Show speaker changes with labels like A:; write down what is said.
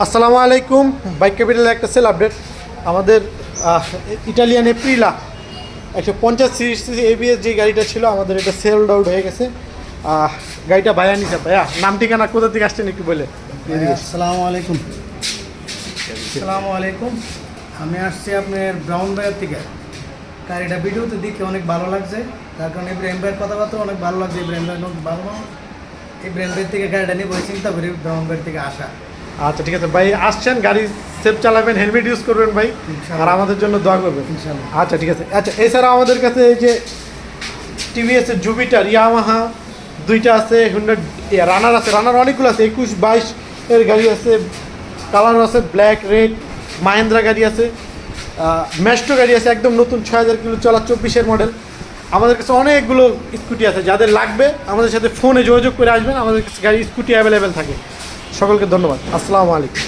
A: আসসালামু আলাইকুম। Bike capital একটা সেল আপডেট। আমাদের ইটালিয়ান এপ্রিলা 150 সিরিজ এবিএস যে গাড়িটা ছিল আমাদের এটা সেলড আউট হয়ে গেছে। গাড়িটা ভাইয়া নিছে। ভাইয়া নাম ঠিকানা কোথা থেকে আসছেন একটু বলে।
B: আসসালামু আলাইকুম। আসসালামু আলাইকুম। আমি আসছি আপনার ব্রাউন ভাইয়ের থেকে। গাড়িটা ভিডিওতে দেখে অনেক ভালো লাগছে, তার কারণে ইব্রাহিম ভাইয়ের কথাবার্তা অনেক ভালো লাগছে। ইব্রাহিম ভাই অনেক ভালো, ইব্রাহিম ভাইয়ের থেকে গাড়িটা নিয়ে বই চিন্তা করি ব্রাউন ভাইয়ের থেকে আসা।
A: আচ্ছা ঠিক আছে ভাই, আসছেন গাড়ি সেফ চালাবেন, হেলমেট ইউজ করবেন ভাই, আর আমাদের জন্য দোয়া করবেন
B: ইনশাআল্লাহ।
A: আচ্ছা ঠিক আছে। আচ্ছা এছাড়া আমাদের কাছে এই যে টিভিএস এর জুপিটার, ইয়ামাহা দুইটা আছে, হুন্ডা রানার আছে, রানার অনেকগুলো আছে, 21-22 এর গাড়ি আছে, কালার আছে ব্ল্যাক রেড, মাহিন্দ্রা গাড়ি আছে, ম্যাস্ট্রো গাড়ি আছে একদম নতুন 6000 কিলো চলা 24-এর মডেল। আমাদের কাছে অনেকগুলো স্কুটি আছে, যাদের লাগবে আমাদের সাথে ফোনে যোগাযোগ করে আসবেন, আমাদের কাছে গাড়ি স্কুটি অ্যাভেলেবেল থাকে। সকলকে ধন্যবাদ। আসসালামু আলাইকুম।